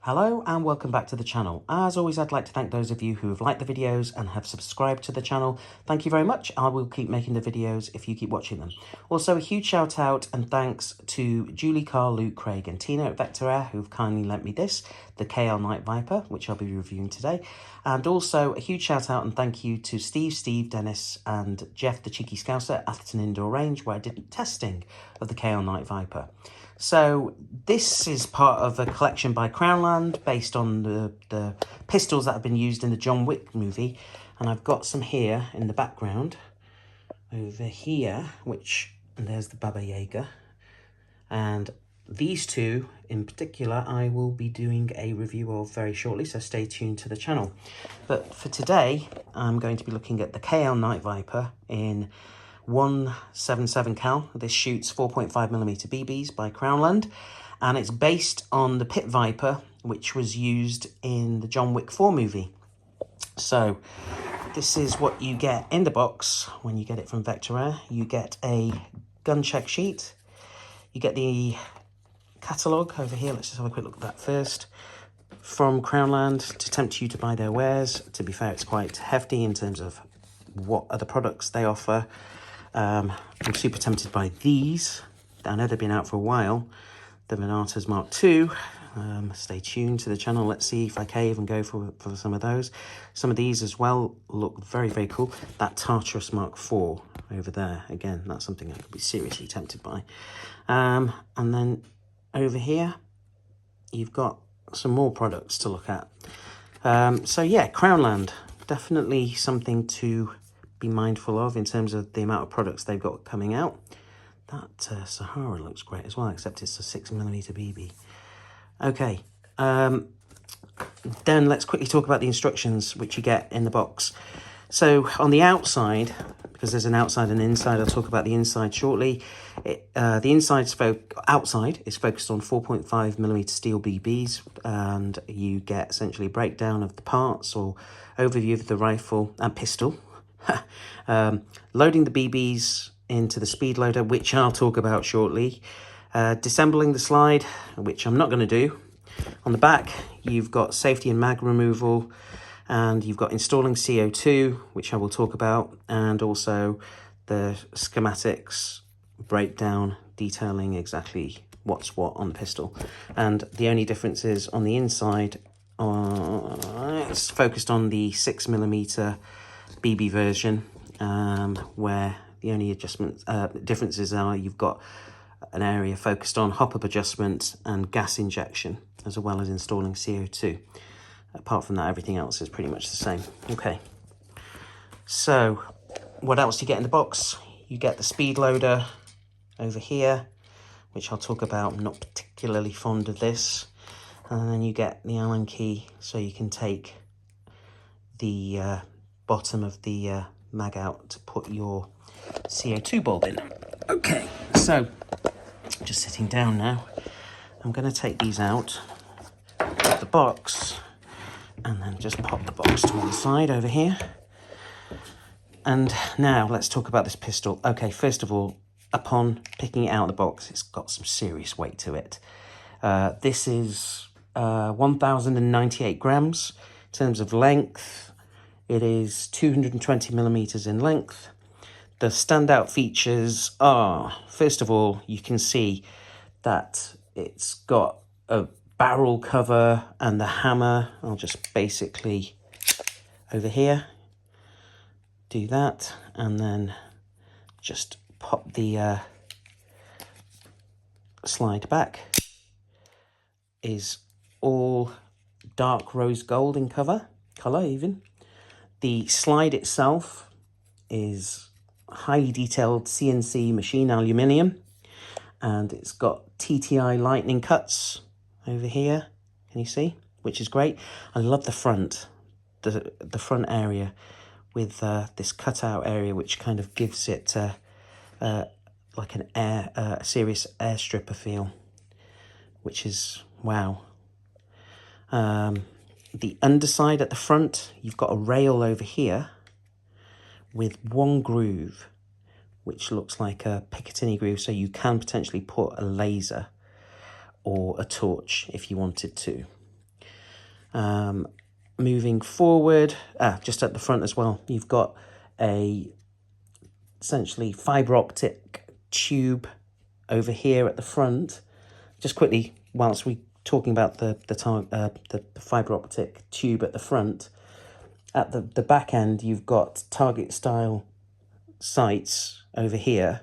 Hello and welcome back to the channel. As always, I'd like to thank those of you who have liked the videos and have subscribed to the channel. Thank you very much. I will keep making the videos if you keep watching them. Also, a huge shout out and thanks to Julie, Carl, Luke, Craig and Tina at Vector Air who've kindly lent me this, the KL Night Viper, which I'll be reviewing today. And also a huge shout out and thank you to Steve, Dennis and Jeff, the Cheeky Scouser at Atherton Indoor Range, where I did testing of the KL Night Viper. So this is part of a collection by Krownland based on the pistols that have been used in the John Wick movie. And I've got some here in the background over here, and there's the Baba Yaga. And these two in particular, I will be doing a review of very shortly, so stay tuned to the channel. But for today, I'm going to be looking at the KL Night Viper in 177 cal. This shoots 4.5mm BBs by Krownland, and it's based on the Pitt Viper, which was used in the John Wick 4 movie. So this is what you get in the box when you get it from Vector Air. You get a gun check sheet, you get the catalogue over here. Let's just have a quick look at that first. From Krownland, to tempt you to buy their wares. To be fair, it's quite hefty in terms of what other products they offer. I'm super tempted by these. I know they've been out for a while. The Venatas Mark II. Stay tuned to the channel. Let's see if I can even go for some of those. Some of these as well look very, very cool. That Tartarus Mark IV over there. Again, that's something I could be seriously tempted by. And then over here, you've got some more products to look at. So yeah, Krownland, definitely something to be mindful of in terms of the amount of products they've got coming out. That Sahara looks great as well, except it's a 6mm BB. Okay, then let's quickly talk about the instructions which you get in the box. So on the outside, because there's an outside and inside, I'll talk about the inside shortly. The outside is focused on 4.5mm steel BBs, and you get essentially a breakdown of the parts or overview of the rifle and pistol. Loading the BBs into the speed loader, which I'll talk about shortly. Disassembling the slide, which I'm not going to do. On the back, you've got safety and mag removal, and you've got installing CO2, which I will talk about, and also the schematics, breakdown, detailing exactly what's what on the pistol. And the only difference is on the inside, it's focused on the 6mm BB version, where the only differences are you've got an area focused on hop-up adjustment and gas injection, as well as installing CO2. Apart from that, everything else is pretty much the same. Okay, so what else do you get in the box? You get the speed loader over here, which I'll talk about. I'm not particularly fond of this. And then you get the Allen key, so you can take the bottom of the mag out to put your CO2 bulb in. Okay, so just sitting down now, I'm going to take these out of the box and then just pop the box to one side over here. And now let's talk about this pistol. Okay, first of all, upon picking it out of the box, it's got some serious weight to it. This is 1,098 grams in terms of length. It is 220mm in length. The standout features are, first of all, you can see that it's got a barrel cover and the hammer. I'll just basically over here do that and then just pop the slide back. Is all dark rose gold in colour even. The slide itself is highly detailed CNC machine aluminium, and it's got TTI lightning cuts over here. Can you see? Which is great. I love the front, the front area with this cutout area, which kind of gives it like a serious airstripper feel, which is wow. The underside at the front, you've got a rail over here with one groove, which looks like a Picatinny groove, so you can potentially put a laser or a torch if you wanted to. Moving forward, just at the front as well, you've got a essentially fibre optic tube over here at the front. Just quickly, whilst we're talking about the fibre optic tube at the front, at the back end, you've got target style sights over here,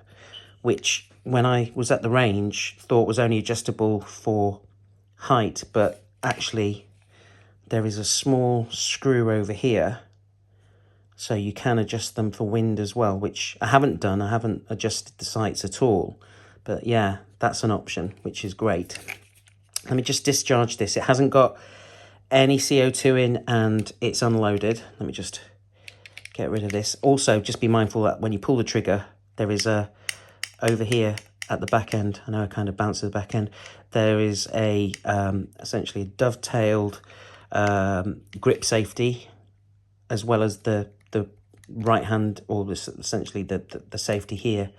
which when I was at the range thought was only adjustable for height, but actually there is a small screw over here, so you can adjust them for wind as well, which I haven't done. I haven't adjusted the sights at all, but yeah, that's an option, which is great. Let me just discharge this. It hasn't got any CO2 in and it's unloaded. Let me just get rid of this. Also, just be mindful that when you pull the trigger, there is a, over here at the back end, I know I kind of bounced to the back end, there is a essentially dovetailed grip safety, as well as the right hand, or this essentially the safety here.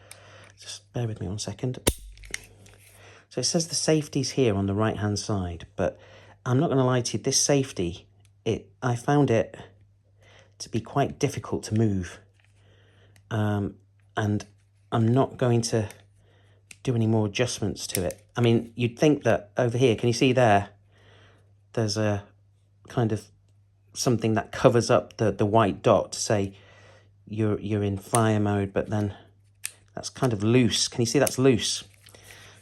Just bear with me 1 second. So it says the safety's here on the right hand side, but I'm not going to lie to you, this safety, I found it to be quite difficult to move, and I'm not going to do any more adjustments to it. I mean, you'd think that over here, can you see there's a kind of something that covers up the white dot to say you're in fire mode, but then that's kind of loose. Can you see that's loose?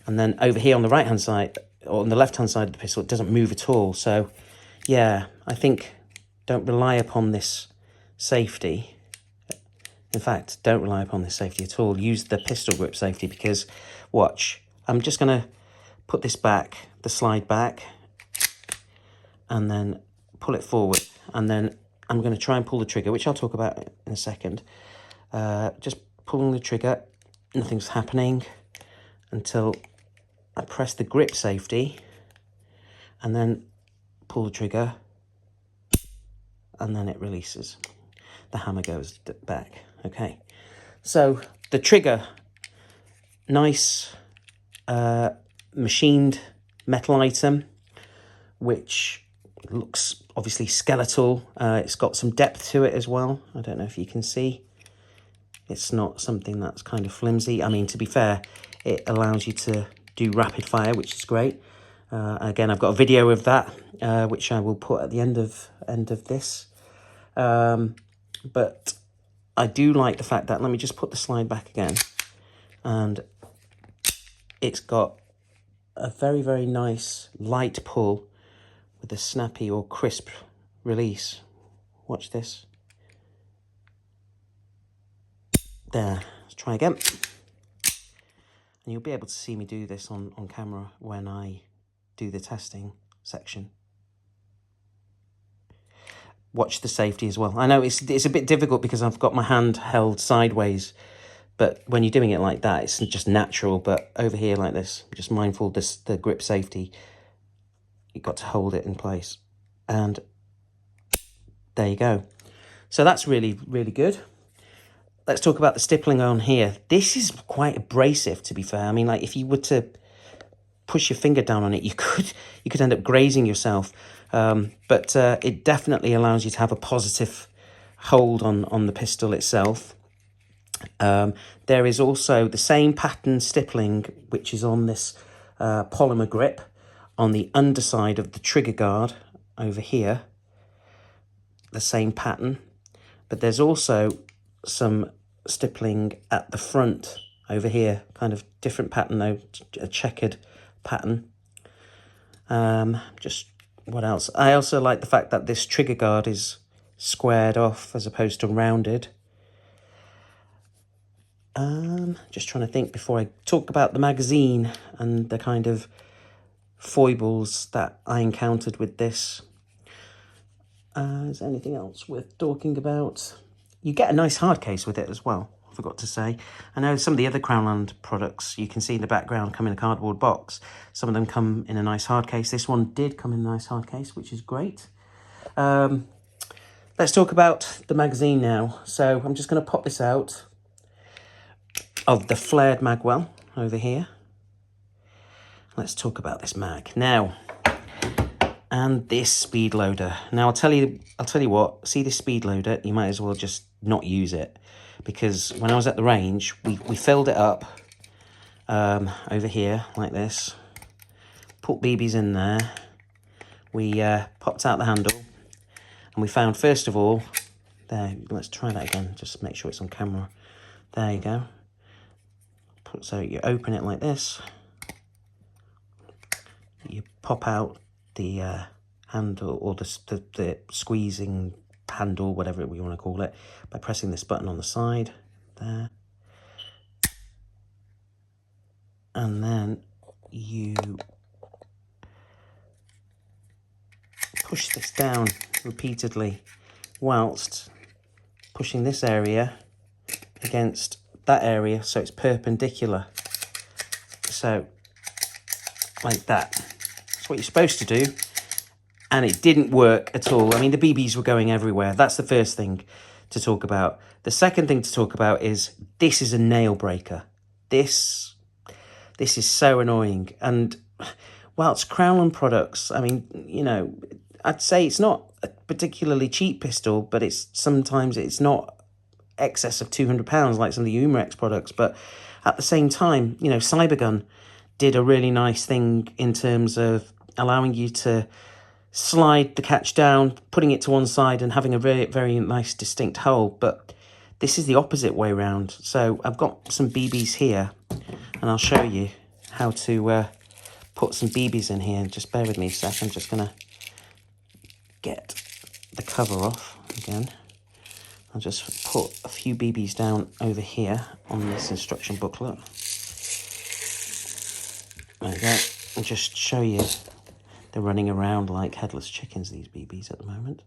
And then over here on the right hand side, or on the left hand side of the pistol, it doesn't move at all. So yeah, I think don't rely upon this safety. In fact, don't rely upon this safety at all. Use the pistol grip safety, because watch, I'm just going to put this back, the slide back, and then pull it forward, and then I'm going to try and pull the trigger, which I'll talk about in a second. Just pulling the trigger, nothing's happening until I press the grip safety, and then pull the trigger, and then it releases. The hammer goes back. Okay, so the trigger, nice machined metal item, which looks obviously skeletal. It's got some depth to it as well. I don't know if you can see. It's not something that's kind of flimsy. I mean, to be fair, it allows you to do rapid fire, which is great. Again, I've got a video of that, which I will put at the end of this. But I do like the fact that, let me just put the slide back again, and it's got a very, very nice light pull with a snappy or crisp release. Watch this. There, let's try again. And you'll be able to see me do this on camera when I do the testing section. Watch the safety as well. I know it's a bit difficult because I've got my hand held sideways, but when you're doing it like that, it's just natural. But over here like this, just mindful the grip safety, you've got to hold it in place. And there you go. So that's really, really good. Let's talk about the stippling on here. This is quite abrasive, to be fair. I mean, like, if you were to push your finger down on it, you could end up grazing yourself. But it definitely allows you to have a positive hold on the pistol itself. There is also the same pattern stippling, which is on this polymer grip on the underside of the trigger guard over here. The same pattern, but there's also some stippling at the front over here, kind of different pattern though, a checkered pattern. Just what else? I also like the fact that this trigger guard is squared off as opposed to rounded. Just trying to think before I talk about the magazine and the kind of foibles that I encountered with this. Is there anything else worth talking about? You get a nice hard case with it as well, I forgot to say. I know some of the other Krownland products, you can see in the background, come in a cardboard box. Some of them come in a nice hard case. This one did come in a nice hard case, which is great. Let's talk about the magazine now. So I'm just going to pop this out of the flared magwell over here. Let's talk about this mag. Now, and this speed loader. Now I'll tell you what, see this speed loader, you might as well just not use it, because when I was at the range, we filled it up over here like this, put BBs in there, we popped out the handle, and we found, first of all, there, let's try that again, just make sure it's on camera. There you go. So you open it like this, you pop out the handle, or the squeezing handle, whatever we want to call it, by pressing this button on the side there, and then you push this down repeatedly whilst pushing this area against that area so it's perpendicular, so like that. That's what you're supposed to do, and it didn't work at all. I mean, the BBs were going everywhere. That's the first thing to talk about. The second thing to talk about is this is a nail breaker. This is so annoying. And while it's Krownland products, I mean, you know, I'd say it's not a particularly cheap pistol, but sometimes it's not excess of £200 like some of the Umarex products. But at the same time, you know, Cybergun did a really nice thing in terms of allowing you to slide the catch down, putting it to one side and having a very, very nice distinct hole. But this is the opposite way around. So I've got some BBs here, and I'll show you how to put some BBs in here. Just bear with me a sec. I'm just going to get the cover off again. I'll just put a few BBs down over here on this instruction booklet. There we go. And just show you, they're running around like headless chickens, these BBs at the moment.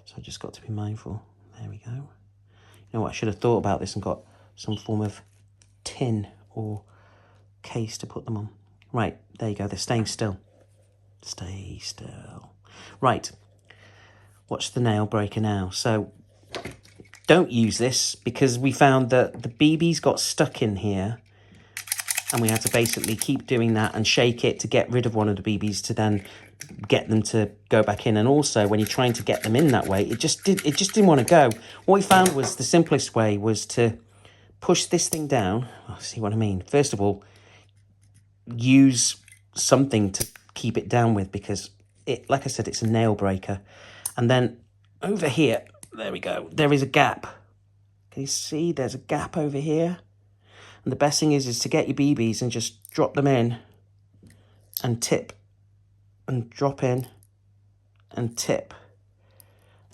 So I just got to be mindful. There we go. You know what, I should have thought about this and got some form of tin or case to put them on. Right, there you go, they're staying still. Stay still. Right, watch the nail breaker now. So don't use this, because we found that the BBs got stuck in here, and we had to basically keep doing that and shake it to get rid of one of the BBs to then get them to go back in. And also, when you're trying to get them in that way, it just didn't want to go. What we found was the simplest way was to push this thing down. Oh, see what I mean? First of all, use something to keep it down with, because it, like I said, it's a nail breaker. And then over here, there we go, there is a gap. Can you see there's a gap over here? And the best thing is to get your BBs and just drop them in and tip and drop in and tip,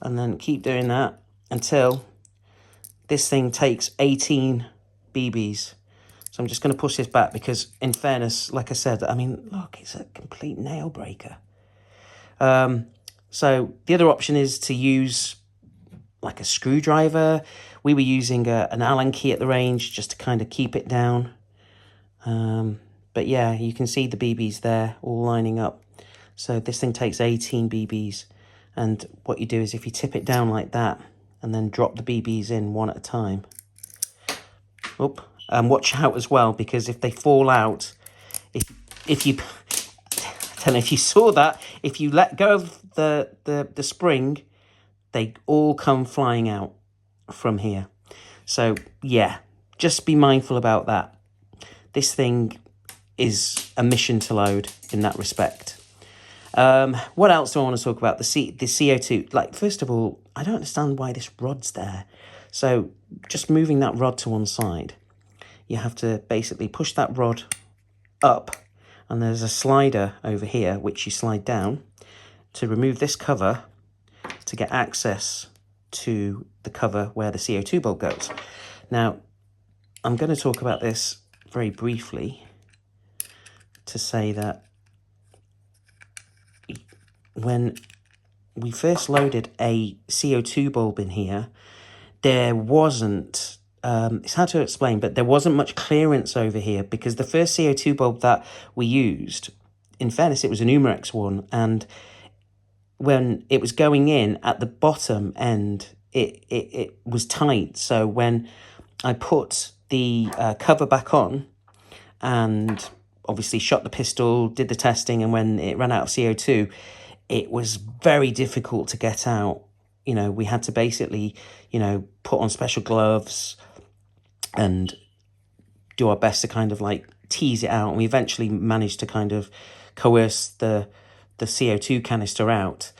and then keep doing that until this thing takes 18 BBs. So I'm just going to push this back because, in fairness, like I said, I mean, look, it's a complete nail breaker. So the other option is to use like a screwdriver. We were using an Allen key at the range just to kind of keep it down. But yeah, you can see the BBs there all lining up. So this thing takes 18 BBs. And what you do is if you tip it down like that and then drop the BBs in one at a time. Watch out as well, because if they fall out, if you, I don't know if you saw that, if you let go of the spring, they all come flying out from here. So yeah, just be mindful about that. This thing is a mission to load in that respect. What else do I want to talk about? The CO2. Like, first of all, I don't understand why this rod's there. So just moving that rod to one side, you have to basically push that rod up, and there's a slider over here which you slide down to remove this cover to get access to the cover where the CO2 bulb goes. Now, I'm going to talk about this very briefly to say that when we first loaded a CO2 bulb in here, there wasn't, it's hard to explain, but there wasn't much clearance over here, because the first CO2 bulb that we used, in fairness, it was an Umarex one, and when it was going in at the bottom end, it was tight. So when I put the cover back on and obviously shot the pistol, did the testing, and when it ran out of CO2, it was very difficult to get out. You know, we had to basically, you know, put on special gloves and do our best to kind of like tease it out. And we eventually managed to kind of coerce the CO2 canister out.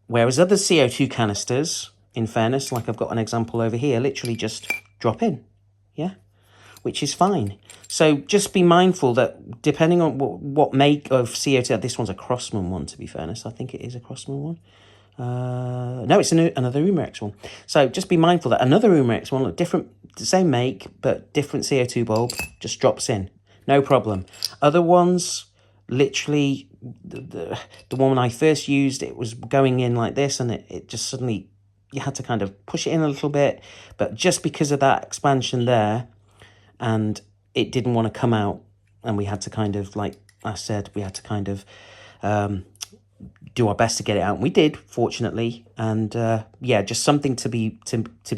Whereas other CO2 canisters, in fairness, like I've got an example over here, literally just drop in, yeah, which is fine. So just be mindful that depending on what make of CO2, this one's a Crossman one, to be fairness. I think it is a Crossman one. No, it's another Umarex one. So just be mindful that another Umarex one, look, different, the same make, but different CO2 bulb, just drops in. No problem. Other ones, literally, the one I first used, it was going in like this, and it just suddenly, you had to kind of push it in a little bit, but just because of that expansion there, and it didn't want to come out, and we had to kind of, like I said, we had to kind of do our best to get it out, and we did, fortunately. And yeah, just something to be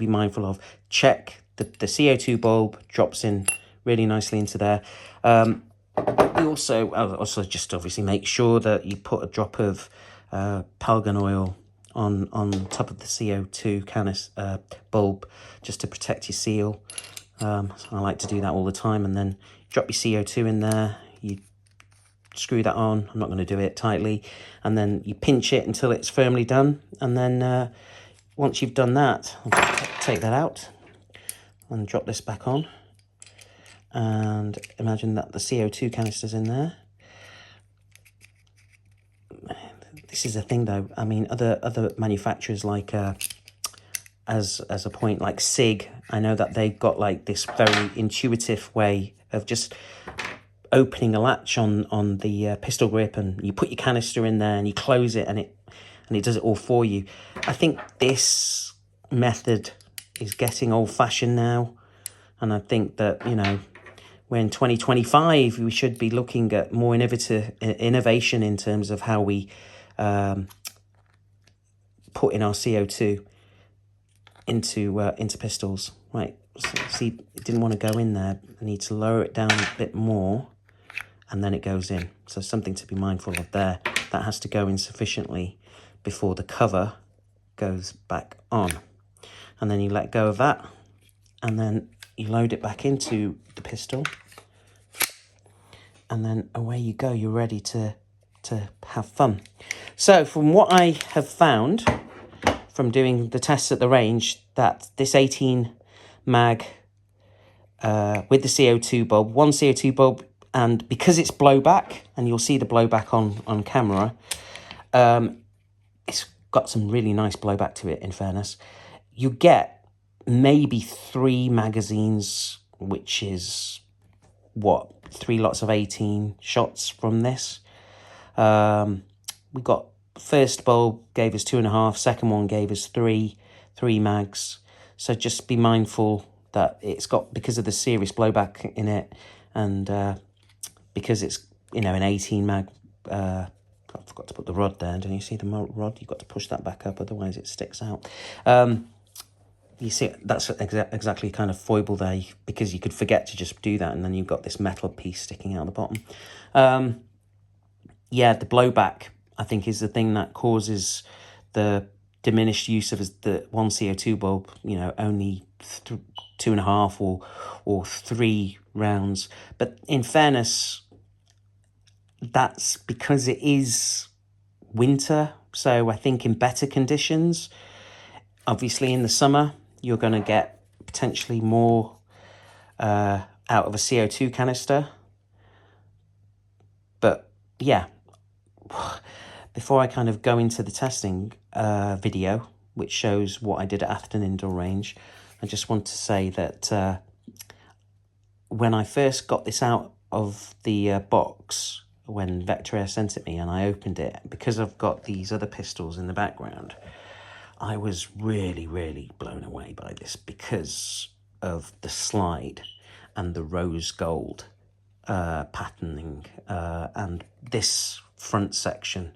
mindful of. Check the CO2 bulb drops in really nicely into there. You also just obviously make sure that you put a drop of Palgon oil on top of the CO2 canister bulb, just to protect your seal. So I like to do that all the time. And then drop your CO2 in there, you screw that on. I'm not going to do it tightly, and then you pinch it until it's firmly done. And then once you've done that, I'll take that out and drop this back on, and imagine that the CO2 canister's in there. This is a thing though, I mean, other manufacturers, like as a point, like SIG, I know that they've got like this very intuitive way of just opening a latch on the pistol grip, and you put your canister in there and you close it, and it does it all for you. I think this method is getting old-fashioned now, and I think that, you know, we're in 2025, we should be looking at more innovation in terms of how we put in our CO2 into pistols. Right, so see, it didn't want to go in there. I need to lower it down a bit more, and then it goes in. So something to be mindful of there. That has to go in sufficiently before the cover goes back on. And then you let go of that, and then you load it back into the pistol, and then away you go. You're ready to have fun. So from what I have found from doing the tests at the range, that this 18 mag with the CO2 bulb, one CO2 bulb, and because it's blowback, and you'll see the blowback on camera, it's got some really nice blowback to it, in fairness. You get maybe 3 magazines, which is, what, 3 lots of 18 shots from this. We got, first bulb gave us 2.5, second one gave us 3 mags. So just be mindful that it's got, because of the serious blowback in it, and because it's, you know, an 18 mag, I forgot to put the rod there. Don't you see the rod? You've got to push that back up, otherwise it sticks out. You see, that's exactly kind of foible there, because you could forget to just do that, and then you've got this metal piece sticking out the bottom. Yeah, the blowback, I think, is the thing that causes the diminished use of the one CO2 bulb, you know, only 2.5 or 3 rounds. But in fairness, that's because it is winter. So I think in better conditions, obviously in the summer, you're going to get potentially more out of a CO2 canister. But yeah, before I kind of go into the testing video, which shows what I did at Atherton Indoor Range, I just want to say that when I first got this out of the box, when Vector Air sent it me and I opened it, because I've got these other pistols in the background, I was really, really blown away by this because of the slide and the rose gold patterning and this front section.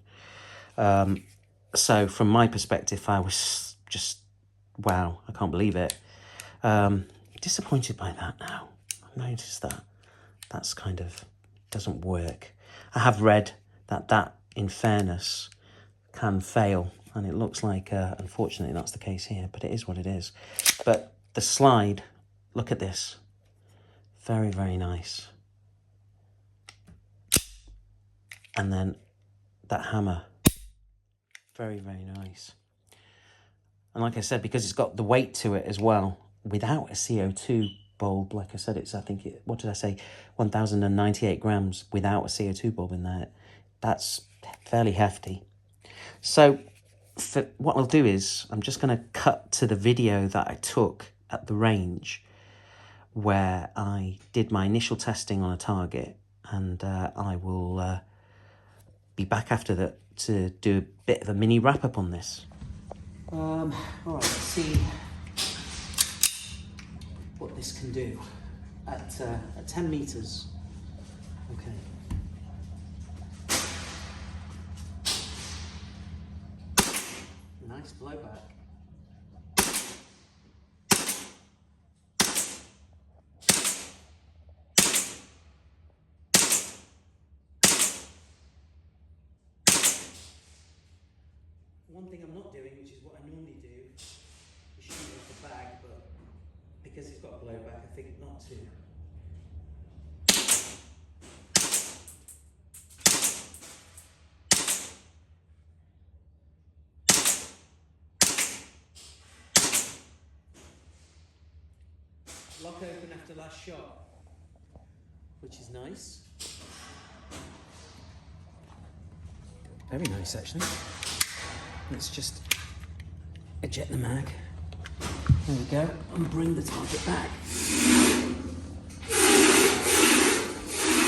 So from my perspective, I was just, wow, I can't believe it. Disappointed by that now. I've noticed that that's kind of doesn't work. I have read that in fairness, can fail. And it looks like, unfortunately, that's the case here, but it is what it is. But the slide, look at this. Very, very nice. And then that hammer, very, very nice. And like I said, because it's got the weight to it as well, without a CO2 bulb, like I said, it's, I think, what did I say, 1,098 grams without a CO2 bulb in there. That's fairly hefty. So what I'll do is I'm just going to cut to the video that I took at the range where I did my initial testing on a target, and I will be back after that to do a bit of a mini wrap-up on this. All right, let's see what this can do at 10 meters. Okay. Nice blowback. One thing I'm not doing, which is what I normally do, is shoot off the bag, but because it's got a blowback, I think not to. Lock open after last shot, which is nice. Very nice, actually. Let's just eject the mag. There we go, and bring the target back.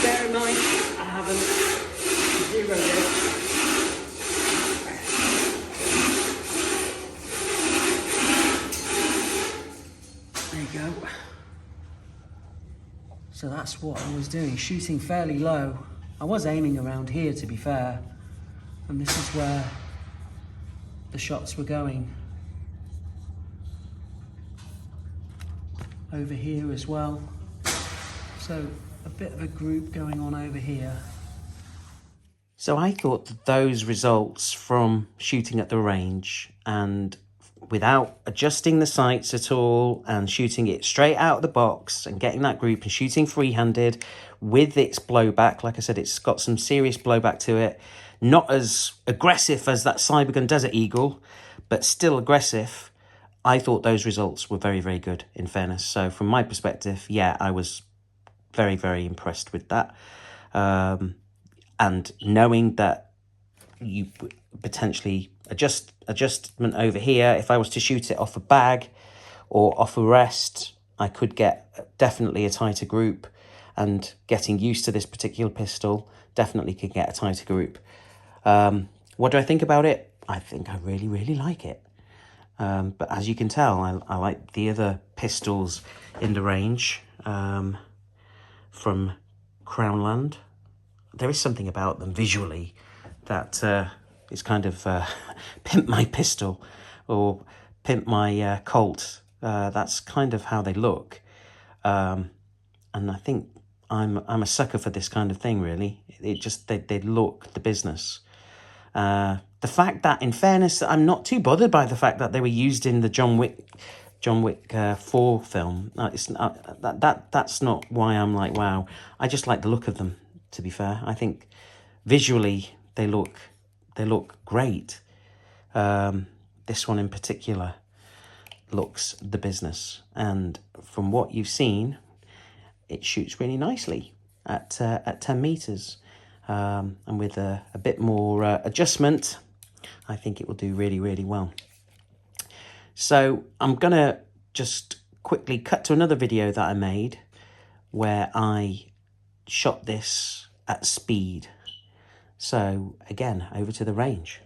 Bear in mind, I haven't zeroed it. There you go. So that's what I was doing, shooting fairly low. I was aiming around here, to be fair, and this is where the shots were going. Over here as well. So a bit of a group going on over here. So I thought that those results from shooting at the range and without adjusting the sights at all and shooting it straight out of the box and getting that group and shooting freehanded with its blowback, like I said, it's got some serious blowback to it. Not as aggressive as that Cybergun Desert Eagle, but still aggressive. I thought those results were very, very good, in fairness. So from my perspective, yeah, I was very, very impressed with that. And knowing that you potentially adjustment over here, if I was to shoot it off a bag or off a rest, I could get definitely a tighter group, and getting used to this particular pistol definitely could get a tighter group. What do I think about it? I think I really, really like it. But as you can tell, I like the other pistols in the range from Krownland. There is something about them visually that is kind of pimp my pistol or pimp my Colt. That's kind of how they look. And I think I'm a sucker for this kind of thing, really. It just, they look the business. The fact that, in fairness, I'm not too bothered by the fact that they were used in the John Wick 4 film. It's that's not why I'm like, wow. I just like the look of them, to be fair. I think visually they look great. This one in particular looks the business, and from what you've seen, it shoots really nicely at 10 meters. And with a bit more adjustment, I think it will do really, really well. So I'm going to just quickly cut to another video that I made where I shot this at speed. So again, over to the range.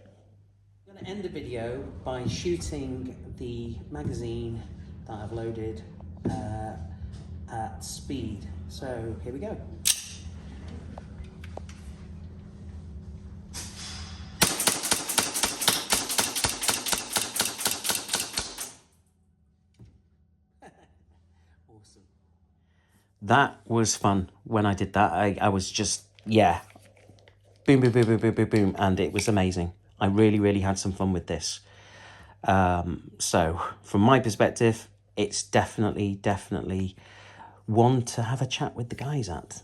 I'm going to end the video by shooting the magazine that I've loaded at speed. So here we go. Awesome. That was fun when I did that. I was just, yeah, boom, boom, boom, boom, boom, boom, boom, and it was amazing. I really, really had some fun with this. So from my perspective, it's definitely one to have a chat with the guys at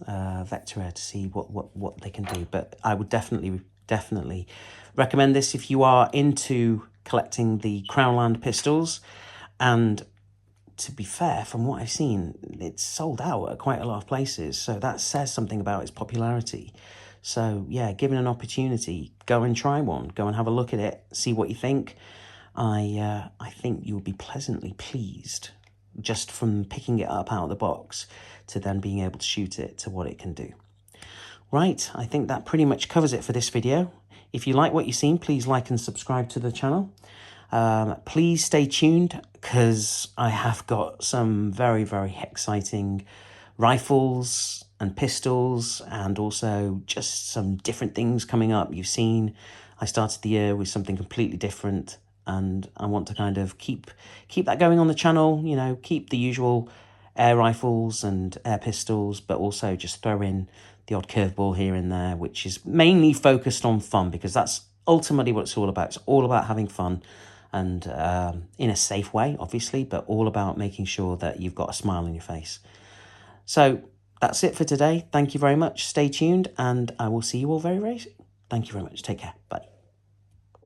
Vector Air to see what they can do. But I would definitely recommend this if you are into collecting the Krownland pistols. And to be fair, from what I've seen, it's sold out at quite a lot of places. So that says something about its popularity. So yeah, given an opportunity, go and try one. Go and have a look at it, see what you think. I think you'll be pleasantly pleased just from picking it up out of the box to then being able to shoot it to what it can do. Right, I think that pretty much covers it for this video. If you like what you've seen, please like and subscribe to the channel. Please stay tuned because I have got some very, very exciting rifles and pistols and also just some different things coming up. You've seen I started the year with something completely different, and I want to kind of keep that going on the channel, you know, keep the usual air rifles and air pistols, but also just throw in the odd curveball here and there, which is mainly focused on fun, because that's ultimately what it's all about. It's all about having fun and in a safe way, obviously, but all about making sure that you've got a smile on your face. So that's it for today. Thank you very much. Stay tuned, and I will see you all very, very soon. Thank you very much. Take care. Bye.